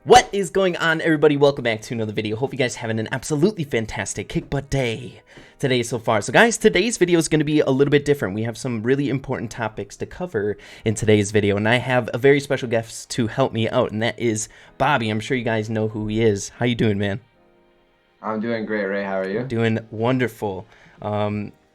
What is going on, everybody? Welcome back to another video. Hope you guys are having an absolutely fantastic kick butt day today so far. So guys, today's video is going to be a little bit different. We have some really important topics to cover in today's video, and I have a very special guest to help me out, and that is Bobby. I'm sure you guys know who he is. How you doing, man? I'm doing great, Ray. How are you? Doing wonderful.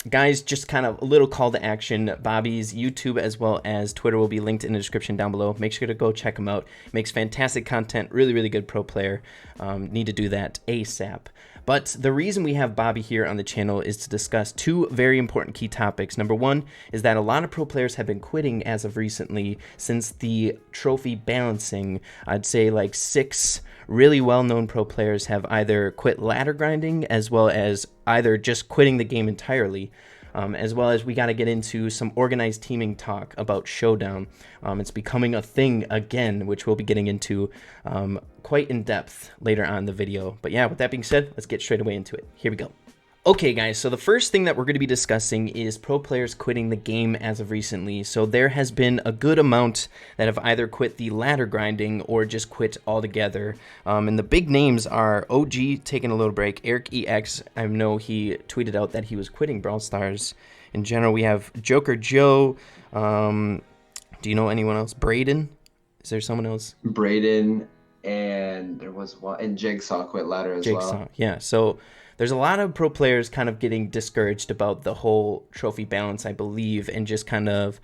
Guys, just kind of a little call to action. Bobby's YouTube as well as Twitter will be linked in the description down below. Make sure to go check him out. Makes fantastic content. Really, really good pro player. Need to do that ASAP. But the reason we have Bobby here on the channel is to discuss two very important key topics. Number one is that a lot of pro players have been quitting as of recently since the trophy balancing. I'd say like 6 really well-known pro players have either quit ladder grinding as well as either just quitting the game entirely. As well as we got to get into some organized teaming talk about Showdown. It's becoming a thing again, which we'll be getting into quite in depth later on in the video. But yeah, with that being said, let's get straight away into it. Here we go. Okay guys, so the first thing that we're going to be discussing is pro players quitting the game as of recently. So there has been a good amount that have either quit the ladder grinding or just quit altogether. And the big names are OG taking a little break, Eric EX, I know he tweeted out that he was quitting Brawl Stars. In general, we have Joker Joe, do you know anyone else? Braden? Is there someone else? Braden, and there was one, and Jigsaw quit ladder as well. Yeah, so there's a lot of pro players kind of getting discouraged about the whole trophy balance, I believe, and just kind of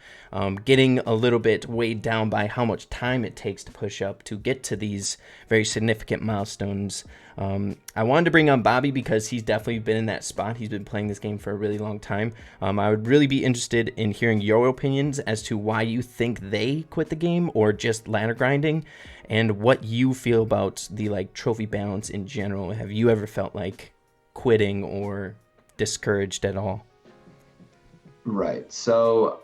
getting a little bit weighed down by how much time it takes to push up to get to these very significant milestones. I wanted to bring on Bobby because he's definitely been in that spot. He's been playing this game for a really long time. I would really be interested in hearing your opinions as to why you think they quit the game or just ladder grinding, and what you feel about the like trophy balance in general. Have you ever felt like quitting or discouraged at all? Right. So,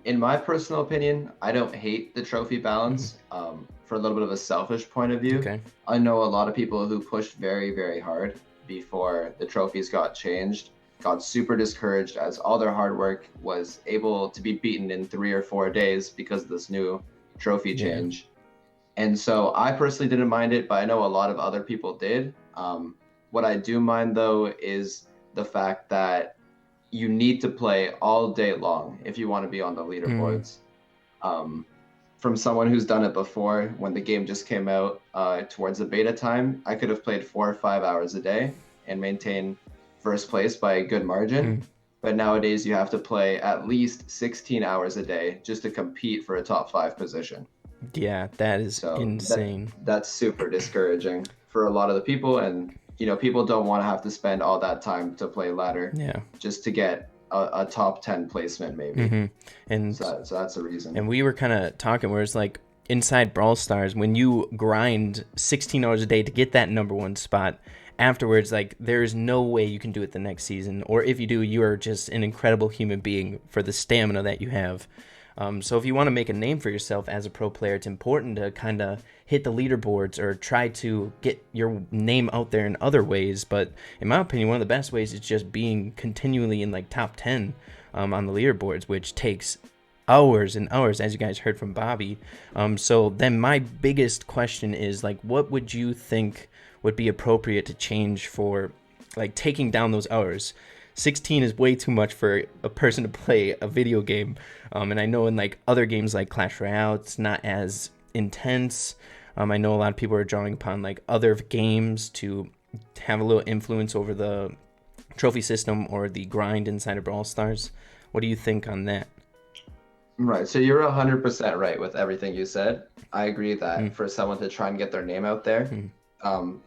in my personal opinion, I don't hate the trophy balance. For a little bit of a selfish point of view, Okay. I know a lot of people who pushed very, very hard before the trophies got changed, got super discouraged as all their hard work was able to be beaten in 3 or 4 days because of this new trophy change. And so I personally didn't mind it, but I know a lot of other people did. What I do mind, though, is the fact that you need to play all day long if you want to be on the leaderboards. From someone who's done it before, when the game just came out towards the beta time, I could have played 4 or 5 hours a day and maintain first place by a good margin. But nowadays, you have to play at least 16 hours a day just to compete for a top 5 position. Yeah, that is insane. That's super discouraging for a lot of the people, and people don't want to have to spend all that time to play ladder just to get a top 10 placement maybe. And so that's the reason. And we were kind of talking where it's like inside Brawl Stars, when you grind 16 hours a day to get that #1 spot, afterwards, like, there is no way you can do it the next season, or if you do, you are just an incredible human being for the stamina that you have. So if you want to make a name for yourself as a pro player, it's important to kind of hit the leaderboards or try to get your name out there in other ways. But in my opinion, one of the best ways is just being continually in like top 10 on the leaderboards, which takes hours and hours, as you guys heard from Bobby. So then my biggest question is, like, what would you think would be appropriate to change for like taking down those hours? 16 is way too much for a person to play a video game. And I know in like other games like Clash Royale, it's not as intense. I know a lot of people are drawing upon like other games to have a little influence over the trophy system or the grind inside of Brawl Stars. What do you think on that? Right. So you're 100% right with everything you said. I agree that for someone to try and get their name out there,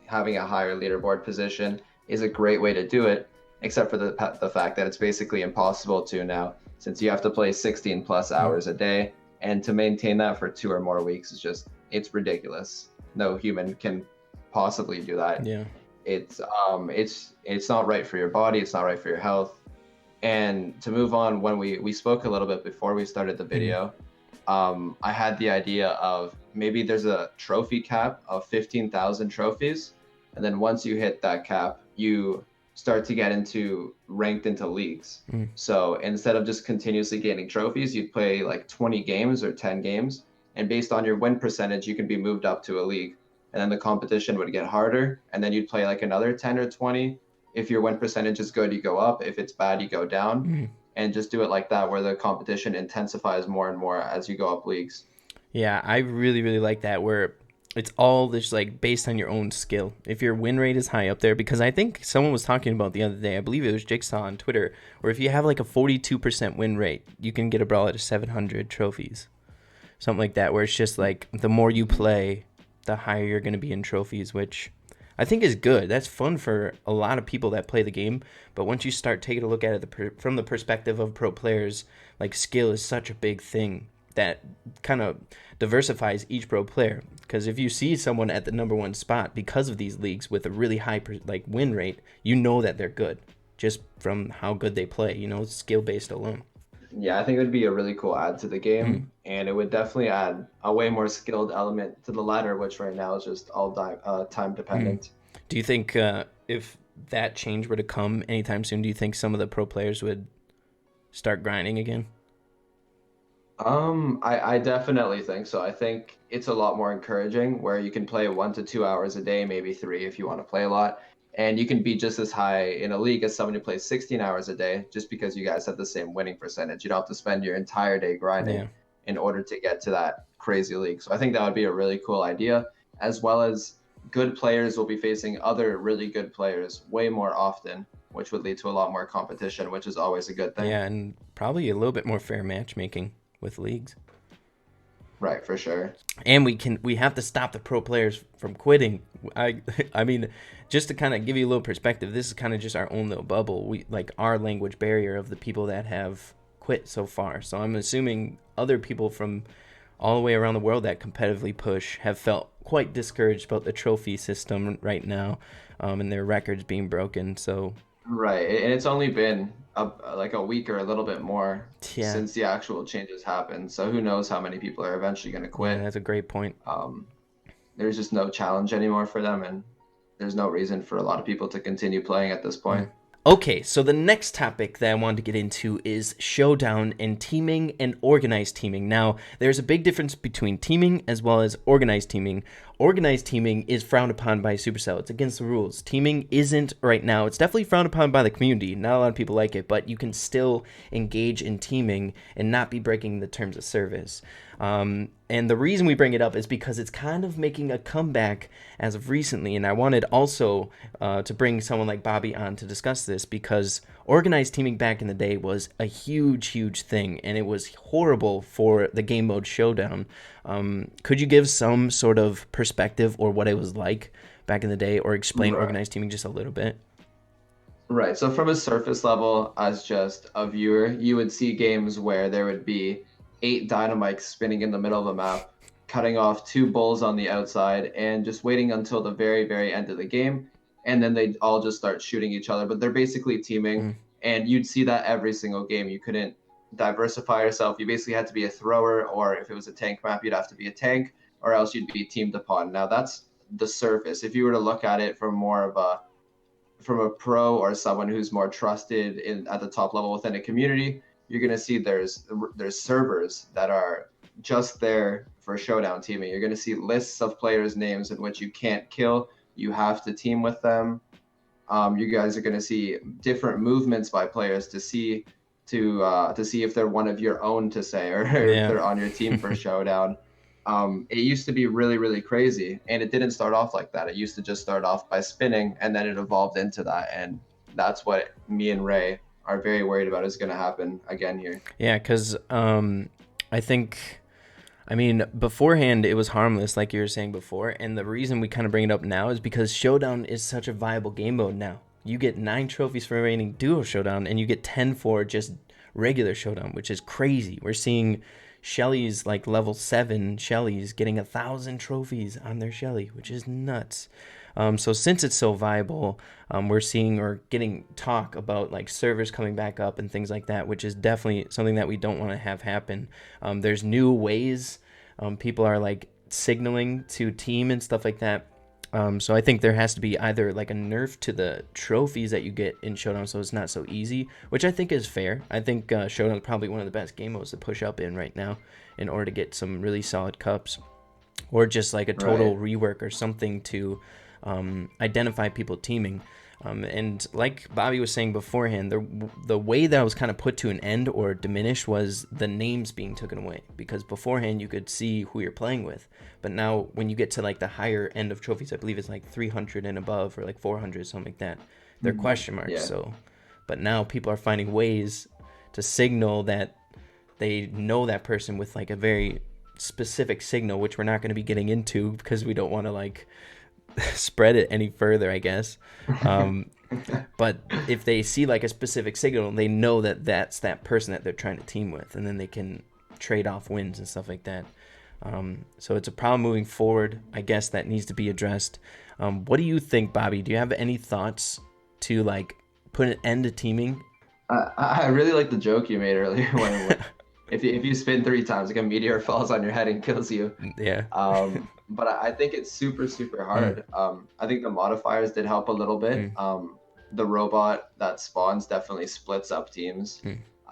having a higher leaderboard position is a great way to do it. Except for the fact that it's basically impossible to now, since you have to play 16 plus hours a day, and to maintain that for 2 or more weeks is it's ridiculous. No human can possibly do that. Yeah. It's not right for your body. It's not right for your health. And to move on, when we spoke a little bit before we started the video, I had the idea of maybe there's a trophy cap of 15,000 trophies, and then once you hit that cap, you start to get ranked into leagues. So instead of just continuously gaining trophies, you'd play like 20 games or 10 games, and based on your win percentage, you can be moved up to a league. and then the competition would get harder, and then you'd play like another 10 or 20. If your win percentage is good, you go up. If it's bad, you go down, and just do it like that, where the competition intensifies more and more as you go up leagues. Yeah, I really, really like that where it's all this like based on your own skill. If your win rate is high up there, because I think someone was talking about the other day, I believe it was Jigsaw on Twitter, where if you have like a 42% win rate, you can get a Brawl at 700 trophies. Something like that, where it's just like the more you play, the higher you're going to be in trophies, which I think is good. That's fun for a lot of people that play the game. But once you start taking a look at it from the perspective of pro players, like skill is such a big thing that kind of diversifies each pro player. Because if you see someone at the number one spot because of these leagues with a really high like win rate, you know that they're good just from how good they play. Skill based alone. Yeah, I think it would be a really cool add to the game, and it would definitely add a way more skilled element to the ladder, which right now is just all time dependent. Do you think if that change were to come anytime soon, do you think some of the pro players would start grinding again? I definitely think so. I think it's a lot more encouraging where you can play 1 to 2 hours a day, maybe three if you want to play a lot. And you can be just as high in a league as someone who plays 16 hours a day just because you guys have the same winning percentage. You don't have to spend your entire day Yeah. grinding in order to get to that crazy league. So I think that would be a really cool idea, as well as good players will be facing other really good players way more often, which would lead to a lot more competition, which is always a good thing. Yeah, and probably a little bit more fair matchmaking with leagues. Right, for sure. And we have to stop the pro players from quitting. I mean, just to kind of give you a little perspective, this is kind of just our own little bubble. We like our language barrier of the people that have quit so far. So I'm assuming other people from all the way around the world that competitively push have felt quite discouraged about the trophy system right now, and their records being broken. So Right, and it's only been like a week or a little bit more yeah, since the actual changes happened. So who knows how many people are eventually going to yeah, quit. that's a great point. Um, there's just no challenge anymore for them, and there's no reason for a lot of people to continue playing at this point. Okay, so the next topic that I wanted to get into is Showdown and teaming and organized teaming. Now, there's a big difference between teaming as well as organized teaming. Organized teaming is frowned upon by Supercell. It's against the rules. Teaming isn't right now. It's definitely frowned upon by the community. Not a lot of people like it, but you can still engage in teaming and not be breaking the terms of service. And the reason we bring it up is because it's kind of making a comeback as of recently. And I wanted also to bring someone like Bobby on to discuss this because organized teaming back in the day was a huge, huge thing. And it was horrible for the game mode Showdown. Could you give some sort of perspective or what it was like back in the day or explain organized teaming just a little bit? Right. So from a surface level, as just a viewer, you would see games where there would be 8 dynamites spinning in the middle of a map, cutting off 2 bulls on the outside, and just waiting until the very, very end of the game. And then they'd all just start shooting each other. But they're basically teaming. And you'd see that every single game. You couldn't diversify yourself. You basically had to be a thrower, or if it was a tank map, you'd have to be a tank, or else you'd be teamed upon. Now that's the surface. If you were to look at it from a pro or someone who's more trusted at the top level within a community, you're going to see there's servers that are just there for showdown teaming. You're going to see lists of players' names in which you can't kill. You have to team with them. You guys are going to see different movements by players to see if they're one of your own, to say, or if they're on your team for showdown. It used to be really, really crazy, and it didn't start off like that. It used to just start off by spinning, and then it evolved into that, and that's what me and Ray are very worried about is going to happen again here. Yeah, because I think, I mean, beforehand it was harmless, like you were saying before, and the reason we kind of bring it up now is because Showdown is such a viable game mode now. You get 9 trophies for remaining duo Showdown, and you get 10 for just regular Showdown, which is crazy. We're seeing Shelly's, like level 7 Shelly's, getting 1,000 trophies on their Shelly, which is nuts. So since it's so viable, we're seeing or getting talk about like servers coming back up and things like that, which is definitely something that we don't want to have happen. There's new ways people are like signaling to team and stuff like that. So I think there has to be either like a nerf to the trophies that you get in Showdown so it's not so easy, which I think is fair. I think Showdown is probably one of the best game modes to push up in right now in order to get some really solid cups. or just like a total Right. rework or something to identify people teaming. And like Bobby was saying beforehand, the way that was kind of put to an end or diminished was the names being taken away, because beforehand you could see who you're playing with, but now when you get to like the higher end of trophies, I believe it's like 300 and above, or like 400, something like that, they're question marks. Yeah. So, but now people are finding ways to signal that they know that person with like a very specific signal, which we're not going to be getting into because we don't want to like spread it any further, I guess. But if they see like a specific signal, they know that that's that person that they're trying to team with, and then they can trade off wins and stuff like that. So it's a problem moving forward, I guess, that needs to be addressed. What do you think, Bobby? Do you have any thoughts to like put an end to teaming? I really like the joke you made earlier when if you spin 3 times, like a meteor falls on your head and kills you. Yeah. But I think it's super Mm. hard. I think the modifiers did help a little bit. Mm. The robot that spawns definitely splits up teams.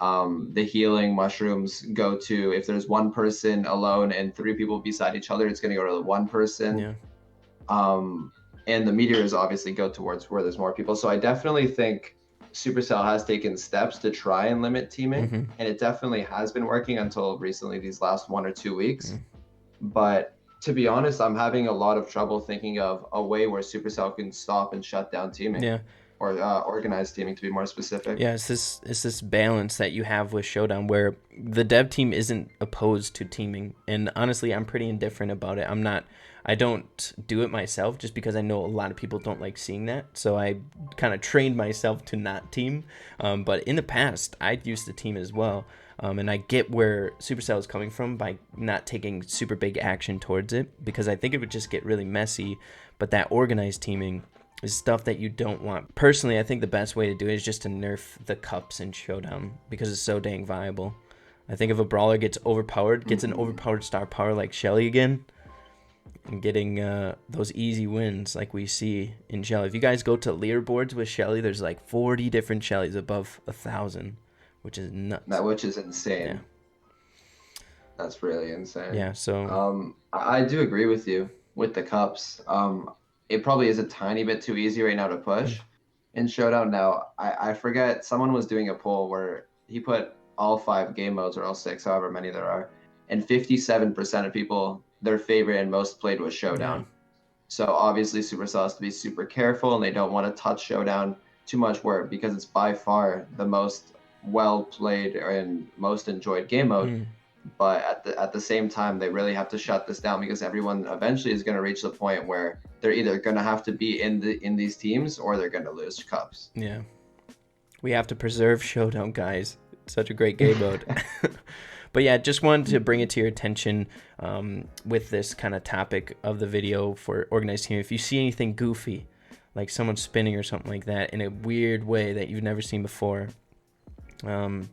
Mm. The healing mushrooms go to, if there's one person alone and 3 people beside each other, it's going to go to the one person. Yeah. And the meteors obviously go towards where there's more people. So I definitely think Supercell has taken steps to try and limit teaming, Mm-hmm. and it definitely has been working until recently, these last 1 or 2 weeks. Mm. But to be honest, I'm having a lot of trouble thinking of a way where Supercell can stop and shut down teaming, Yeah. or organized teaming, to be more specific. Yeah, it's this balance that you have with Showdown where the dev team isn't opposed to teaming, and honestly, I'm pretty indifferent about it. I don't do it myself just because I know a lot of people don't like seeing that. So I kind of trained myself to not team. But in the past, I used to team as well. And I get where Supercell is coming from by not taking super big action towards it, because I think it would just get really messy. But that organized teaming is stuff that you don't want. Personally, I think the best way to do it is just to nerf the cups in Showdown, because it's so dang viable. I think if a brawler gets an overpowered star power like Shelly again, and getting those easy wins like we see in Shelly. If you guys go to leaderboards with Shelly, there's like 40 different Shellys above 1,000, which is nuts. Which is insane. Yeah. That's really insane. Yeah, so I do agree with you with the cups. It probably is a tiny bit too easy right now to push in Showdown. Now, I forget, someone was doing a poll where he put all 5 game modes, or all 6, however many there are, and 57% of people, their favorite and most played was Showdown. Yeah. So obviously Supercell has to be super careful, and they don't want to touch Showdown too much, because it's by far the most well played and most enjoyed game mode. But at the same time, they really have to shut this down, because everyone eventually is going to reach the point where they're either going to have to be in these teams, or they're going to lose cups. Yeah. We have to preserve Showdown, guys. It's such a great game mode. But yeah, just wanted to bring it to your attention with this kind of topic of the video for organized team. If you see anything goofy, like someone spinning or something like that in a weird way that you've never seen before,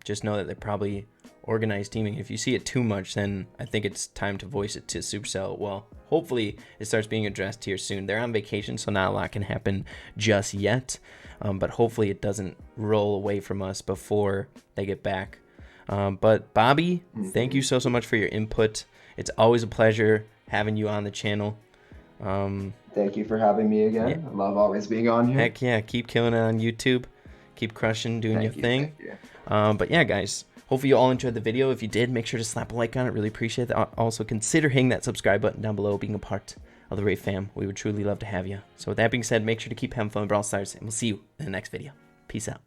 just know that they're probably organized teaming. If you see it too much, then I think it's time to voice it to Supercell. Well, hopefully it starts being addressed here soon. They're on vacation, so not a lot can happen just yet, but hopefully it doesn't roll away from us before they get back. But Bobby, thank you so much for your input. It's always a pleasure having you on the channel. Thank you for having me again. Yeah. I love always being on here. Heck yeah, keep killing it on YouTube. Keep crushing, doing your thing. Thank you. But yeah, guys, hopefully you all enjoyed the video. If you did, make sure to slap a like on it. Really appreciate that. Also, consider hitting that subscribe button down below, being a part of the Ray fam. We would truly love to have you. So with that being said, make sure to keep having fun with Brawl Stars, and we'll see you in the next video. Peace out.